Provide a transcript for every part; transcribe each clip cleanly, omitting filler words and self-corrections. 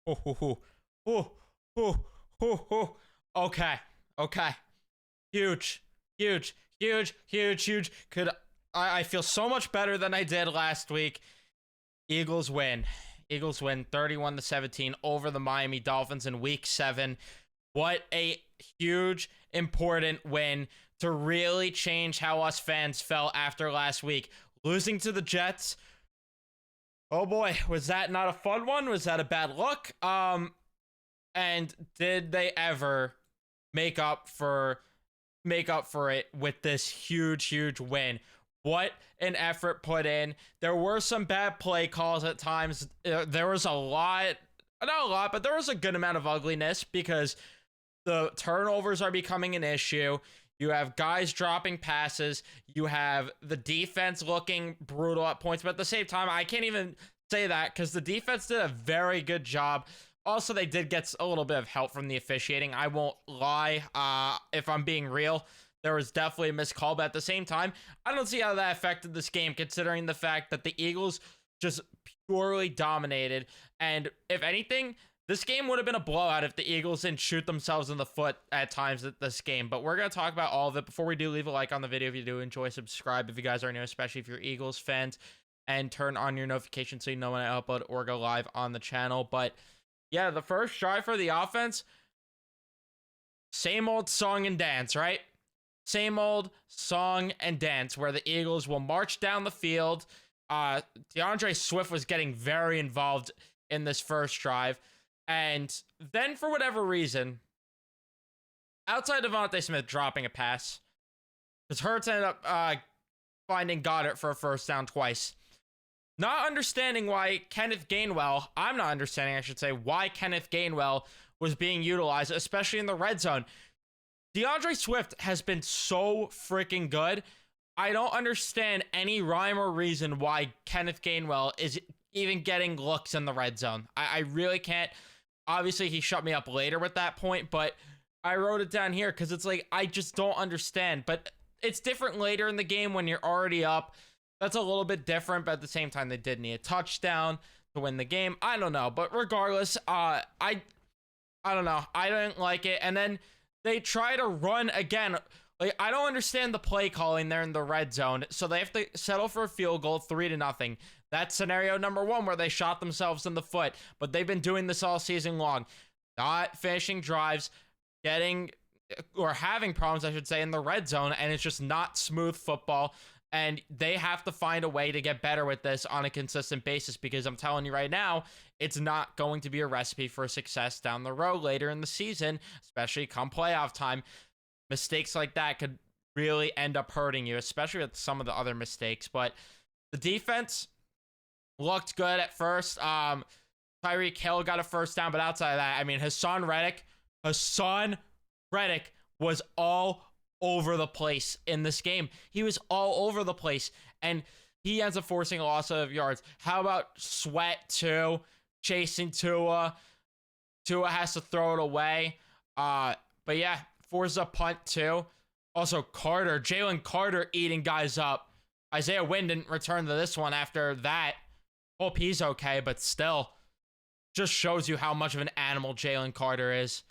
Oh, oh, oh, oh, oh, oh, oh. Okay, okay. Huge, huge, huge, huge, huge. I feel so much better than I did last week. Eagles win. Eagles win 31-17 over the Miami Dolphins in week 7. What a huge, important win to really change how us fans felt after last week. Losing to the Jets. Oh boy, was that not a fun one? Was that a bad look? And did they ever make up for it with this huge win? What an effort put in. There were some bad play calls at times. There was a lot, not a lot, but there was a good amount of ugliness because the turnovers are becoming an issue. You have guys dropping passes. You have the defense looking brutal at points. But at the same time, I can't even say that because the defense did a very good job. Also, they did get a little bit of help from the officiating. I won't lie. If I'm being real, there was definitely a missed call. But at the same time, I don't see how that affected this game, considering the fact that the Eagles just purely dominated. And if anything, this game would have been a blowout if the Eagles didn't shoot themselves in the foot at times at this game. But we're going to talk about all of it. Before we do, leave a like on the video if you do enjoy. Subscribe if you guys are new, especially if you're Eagles fans. And turn on your notifications so you know when I upload or go live on the channel. But yeah, the first drive for the offense, same old song and dance, right? Same old song and dance where the Eagles will march down the field. DeAndre Swift was getting very involved in this first drive. And then, for whatever reason, outside of Devontae Smith dropping a pass, because Hurts ended up finding Goddard for a first down twice. Not understanding why Kenneth Gainwell, I'm not understanding, I should say, why Kenneth Gainwell was being utilized, especially in the red zone. DeAndre Swift has been so freaking good. I don't understand any rhyme or reason why Kenneth Gainwell is even getting looks in the red zone. I really can't. Obviously, he shut me up later with that point, but I wrote it down here because it's like, I just don't understand. But it's different later in the game when you're already up. That's a little bit different, but at the same time, they did need a touchdown to win the game. I don't know, but regardless, I don't know. I didn't like it. And then they try to run again. Like, I don't understand the play calling there in the red zone. So they have to settle for a field goal, 3-0. That's scenario number 1 where they shot themselves in the foot. But they've been doing this all season long. Not finishing drives, having problems, I should say, in the red zone. And it's just not smooth football. And they have to find a way to get better with this on a consistent basis, because I'm telling you right now, it's not going to be a recipe for success down the road later in the season, especially come playoff time. Mistakes like that could really end up hurting you, especially with some of the other mistakes. But the defense looked good at first. Tyreek Hill got a first down, but outside of that, I mean, Hassan Reddick was all over the place in this game. He was all over the place, and he ends up forcing a loss of yards. How about Sweat too, chasing Tua? Tua has to throw it away. But yeah, forces a punt too. Also, Jalen Carter eating guys up. Isaiah Wynn didn't return to this one after that. Hope he's okay, but still, just shows you how much of an animal Jalen Carter is.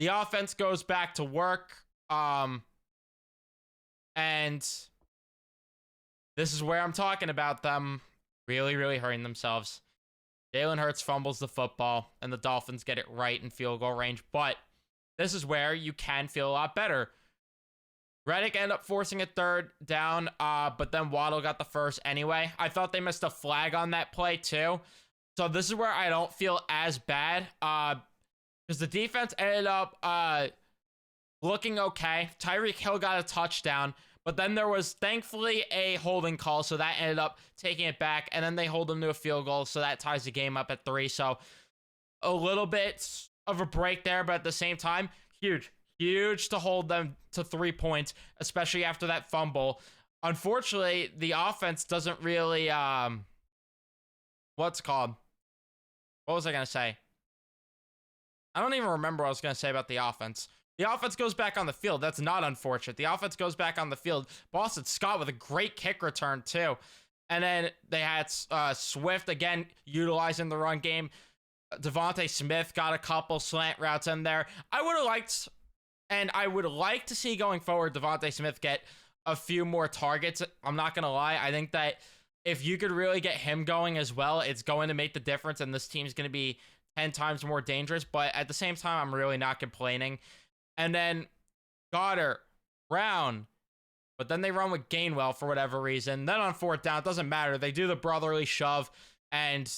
The offense goes back to work. And this is where I'm talking about them really hurting themselves. Jalen Hurts fumbles the football, and the Dolphins get it right in field goal range. But this is where you can feel a lot better. Reddick ended up forcing a third down, but then Waddle got the first anyway. I thought they missed a flag on that play too. So this is where I don't feel as bad, because the defense ended up looking okay. Tyreek Hill got a touchdown, but then there was thankfully a holding call, so that ended up taking it back, and then they hold them to a field goal, so that ties the game up at 3. So a little bit of a break there, but at the same time, huge to hold them to 3 points, especially after that fumble. Unfortunately, the offense doesn't really, what's it called? What was I going to say? I don't even remember what I was going to say about the offense. The offense goes back on the field. That's not unfortunate. The offense goes back on the field. Boston Scott with a great kick return, too. And then they had Swift, again, utilizing the run game. Devontae Smith got a couple slant routes in there. I would have liked, and I would like to see going forward, Devontae Smith get a few more targets. I'm not going to lie. I think that if you could really get him going as well, it's going to make the difference, and this team's going to be 10 times more dangerous. But at the same time, I'm really not complaining. And then Goddard, Brown, but then they run with Gainwell for whatever reason. Then on fourth down, it doesn't matter. They do the brotherly shove, and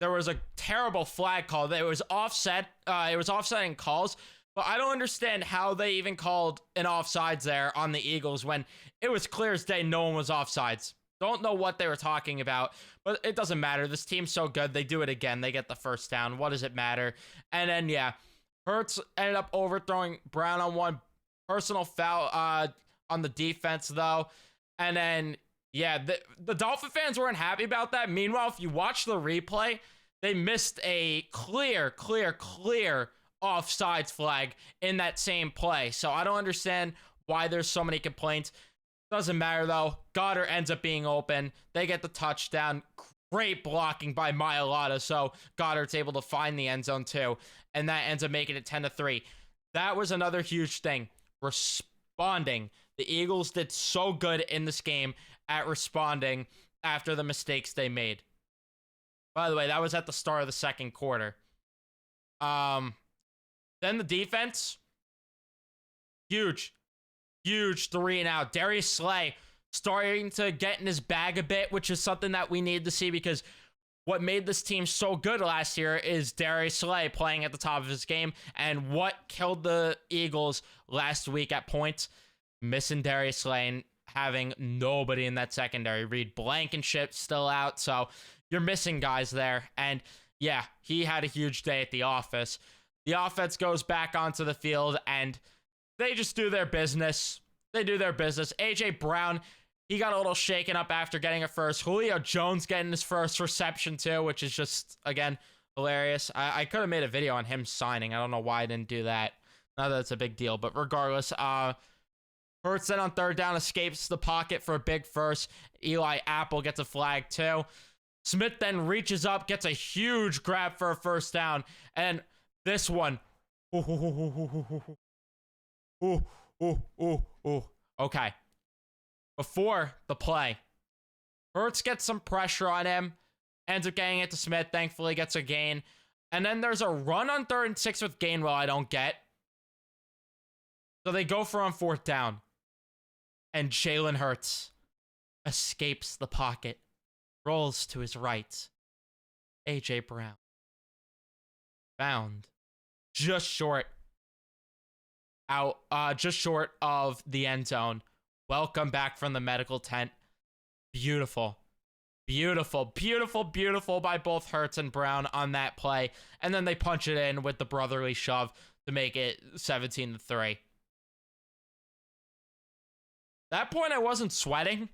there was a terrible flag call. It was offset. It was offsetting calls, but I don't understand how they even called an offsides there on the Eagles when it was clear as day no one was offsides. Don't know what they were talking about, but it doesn't matter. This team's so good. They do it again. They get the first down. What does it matter? And then, yeah, Hurts ended up overthrowing Brown on one personal foul on the defense, though. And then, yeah, the Dolphin fans weren't happy about that. Meanwhile, if you watch the replay, they missed a clear offsides flag in that same play. So I don't understand why there's so many complaints. Doesn't matter, though. Goddard ends up being open. They get the touchdown. Great blocking by Mailata, so Goddard's able to find the end zone, too. And that ends up making it 10-3. That was another huge thing. Responding. The Eagles did so good in this game at responding after the mistakes they made. By the way, that was at the start of the second quarter. Then the defense. Huge 3-and-out. Darius Slay starting to get in his bag a bit, which is something that we need to see because what made this team so good last year is Darius Slay playing at the top of his game. And what killed the Eagles last week at points? Missing Darius Slay and having nobody in that secondary. Reed Blankenship still out, so you're missing guys there. And yeah, he had a huge day at the office. The offense goes back onto the field, and they just do their business. They do their business. A.J. Brown, he got a little shaken up after getting a first. Julio Jones getting his first reception, too, which is just, again, hilarious. I could have made a video on him signing. I don't know why I didn't do that. Not that it's a big deal, but regardless, Hurts then on third down escapes the pocket for a big first. Eli Apple gets a flag, too. Smith then reaches up, gets a huge grab for a first down. And this one. Okay. Before the play, Hurts gets some pressure on him. Ends up getting it to Smith. Thankfully gets a gain. And then there's a run on 3rd and 6 with Gainwell I don't get. So they go for on 4th down. And Jalen Hurts escapes the pocket. Rolls to his right. A.J. Brown. Found. Just short of the end zone. Welcome back from the medical tent. Beautiful by both Hurts and Brown on that play. And then they punch it in with the brotherly shove to make it 17-3. That point I wasn't sweating.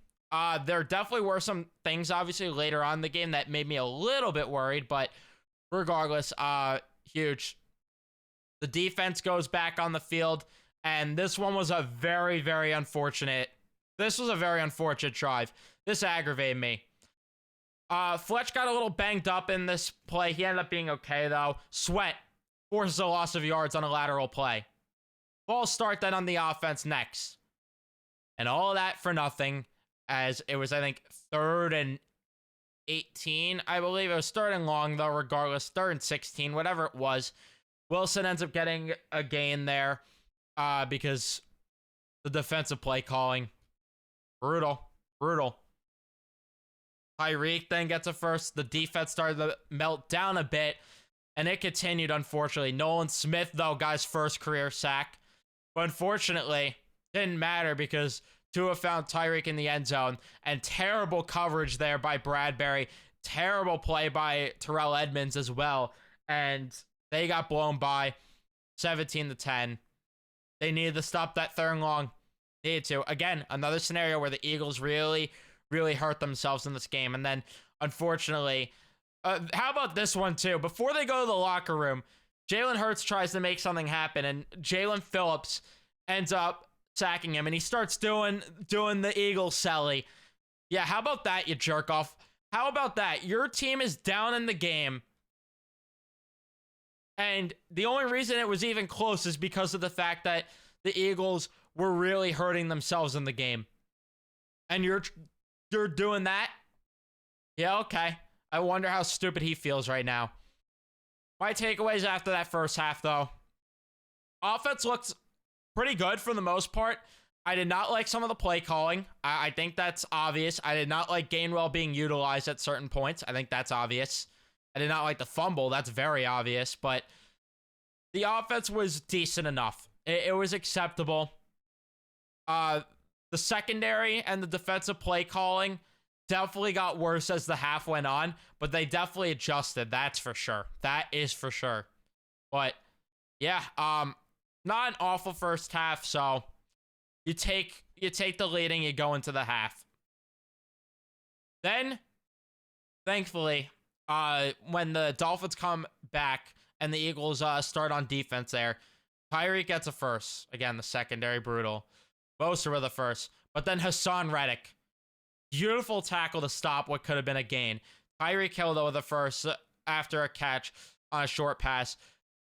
There definitely were some things obviously later on in the game that made me a little bit worried, but regardless, huge. The defense goes back on the field, and this one was a very unfortunate. This was a very unfortunate drive. This aggravated me. Fletch got a little banged up in this play. He ended up being okay, though. Sweat forces a loss of yards on a lateral play. False start then on the offense next. And all of that for nothing, as it was, I think, 3rd and 18, I believe. It was 3rd and long, though, regardless. 3rd and 16, whatever it was. Wilson ends up getting a gain there because the defensive play calling. Brutal. Tyreek then gets a first. The defense started to melt down a bit, and it continued, unfortunately. Nolan Smith, though, got his first career sack. But unfortunately, didn't matter because Tua found Tyreek in the end zone, and terrible coverage there by Bradbury. Terrible play by Terrell Edmonds as well. And they got blown by 17-10. They needed to stop that 3rd and long. Needed to. Again, another scenario where the Eagles really hurt themselves in this game. And then, unfortunately, how about this one too? Before they go to the locker room, Jalen Hurts tries to make something happen, and Jalen Phillips ends up sacking him, and he starts doing the Eagles celly. Yeah, how about that, you jerk off? How about that? Your team is down in the game. And the only reason it was even close is because of the fact that the Eagles were really hurting themselves in the game. And you're doing that? Yeah, okay. I wonder how stupid he feels right now. My takeaways after that first half, though. Offense looks pretty good for the most part. I did not like some of the play calling. I think that's obvious. I did not like Gainwell being utilized at certain points. I think that's obvious. I did not like the fumble. That's very obvious. But the offense was decent enough. It was acceptable. The secondary and the defensive play calling definitely got worse as the half went on, but they definitely adjusted. That's for sure. That is for sure. But yeah, not an awful first half. So you take the lead and you go into the half. Then, thankfully, when the Dolphins come back and the Eagles start on defense there, Tyreek gets a first. Again, the secondary brutal. Bosa with a first. But then Hassan Reddick. Beautiful tackle to stop what could have been a gain. Tyreek Hill, though, with a first after a catch on a short pass.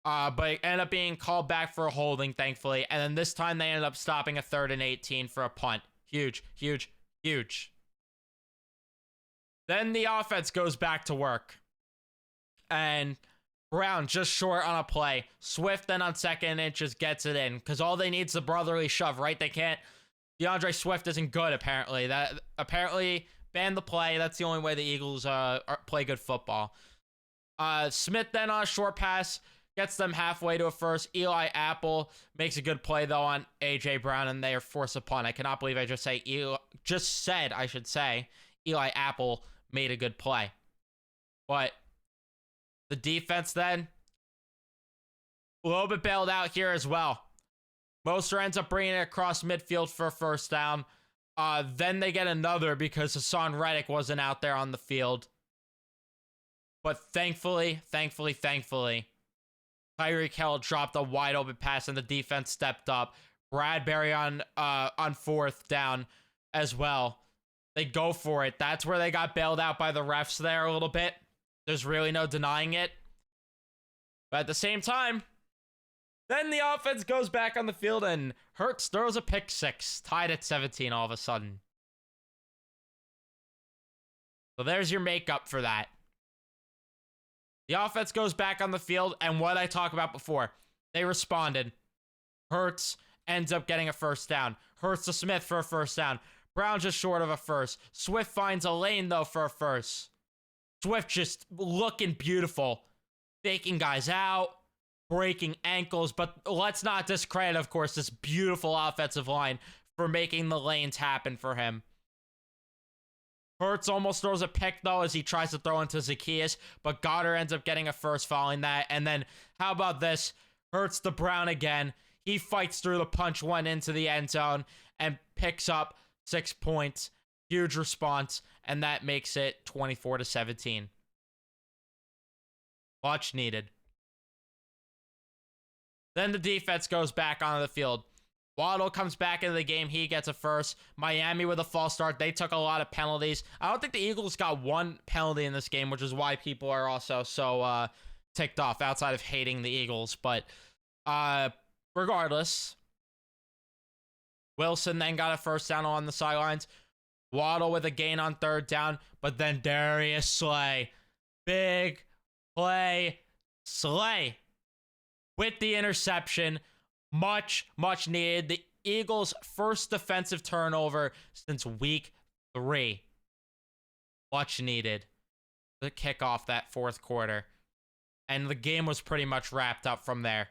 But it ended up being called back for a holding, thankfully. And then this time they ended up stopping a 3rd and 18 for a punt. Huge, huge, huge. Then the offense goes back to work. And Brown just short on a play. Swift then on 2nd and just gets it in. Because all they need is the brotherly shove, right? They can't. DeAndre Swift isn't good, apparently. That apparently banned the play. That's the only way the Eagles play good football. Smith then on a short pass gets them halfway to a first. Eli Apple makes a good play, though, on A.J. Brown, and they are forced a punt. I cannot believe I just said Eli Apple made a good play. But the defense then, a little bit bailed out here as well. Moser ends up bringing it across midfield for a first down. Then they get another because Hassan Reddick wasn't out there on the field. But thankfully, Tyreek Hill dropped a wide open pass and the defense stepped up. Bradbury on 4th down as well. They go for it. That's where they got bailed out by the refs there a little bit. There's really no denying it. But at the same time, then the offense goes back on the field and Hurts throws a pick 6, tied at 17 all of a sudden. So there's your makeup for that. The offense goes back on the field, and what I talked about before, they responded. Hurts ends up getting a first down. Hurts to Smith for a first down. Brown just short of a first. Swift finds a lane, though, for a first. Swift just looking beautiful. Faking guys out. Breaking ankles. But let's not discredit, of course, this beautiful offensive line for making the lanes happen for him. Hurts almost throws a pick, though, as he tries to throw into Zacchaeus. But Goddard ends up getting a first following that. And then, how about this? Hurts to Brown again. He fights through the punch one into the end zone and picks up 6 points. Huge response. And that makes it 24-17. Much needed. Then the defense goes back onto the field. Waddle comes back into the game. He gets a first. Miami with a false start. They took a lot of penalties. I don't think the Eagles got one penalty in this game, which is why people are also so ticked off outside of hating the Eagles. But regardless, Wilson then got a first down on the sidelines. Waddle with a gain on 3rd down. But then Darius Slay. Big play. Slay with the interception. Much needed. The Eagles' first defensive turnover since week 3. Much needed to kick off that 4th quarter. And the game was pretty much wrapped up from there.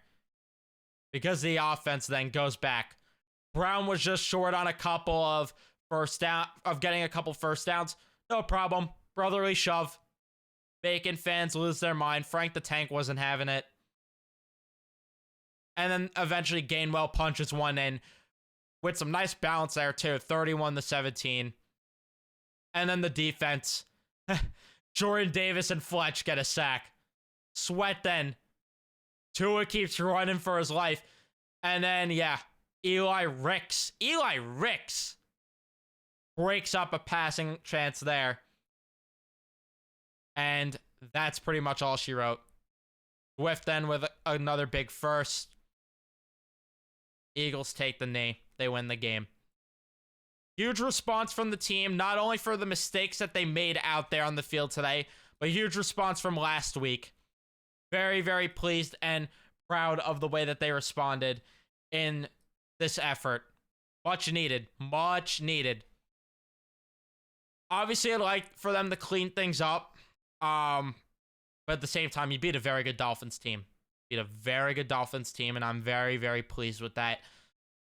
Because the offense then goes back. Brown was just short on a couple of getting a couple first downs. No problem. Brotherly shove. Bacon fans lose their mind. Frank the Tank wasn't having it. And then eventually Gainwell punches one in with some nice balance there too. 31-17. And then the defense. Jordan Davis and Fletch get a sack. Sweat then. Tua keeps running for his life. And then, yeah, Eli Ricks breaks up a passing chance there. And that's pretty much all she wrote. Swift then with another big first. Eagles take the knee. They win the game. Huge response from the team, not only for the mistakes that they made out there on the field today, but huge response from last week. Very, very pleased and proud of the way that they responded in this effort. Much needed. Much needed. Obviously, I'd like for them to clean things up. But at the same time, you beat a very good Dolphins team. Beat a very good Dolphins team, and I'm very, very pleased with that.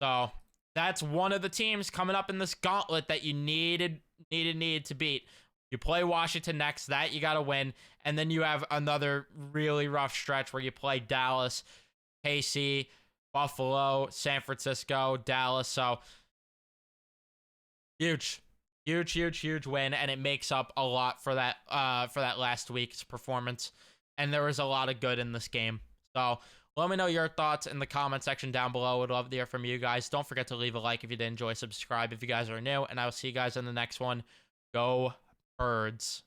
So that's one of the teams coming up in this gauntlet that you needed to beat. You play Washington next. That you got to win. And then you have another really rough stretch where you play Dallas, KC, Buffalo, San Francisco, Dallas. So huge win, and it makes up a lot for that last week's performance. And there was a lot of good in this game. So let me know your thoughts in the comment section down below. Would love to hear from you guys. Don't forget to leave a like if you did enjoy, subscribe if you guys are new, and I will see you guys in the next one. Go Birds.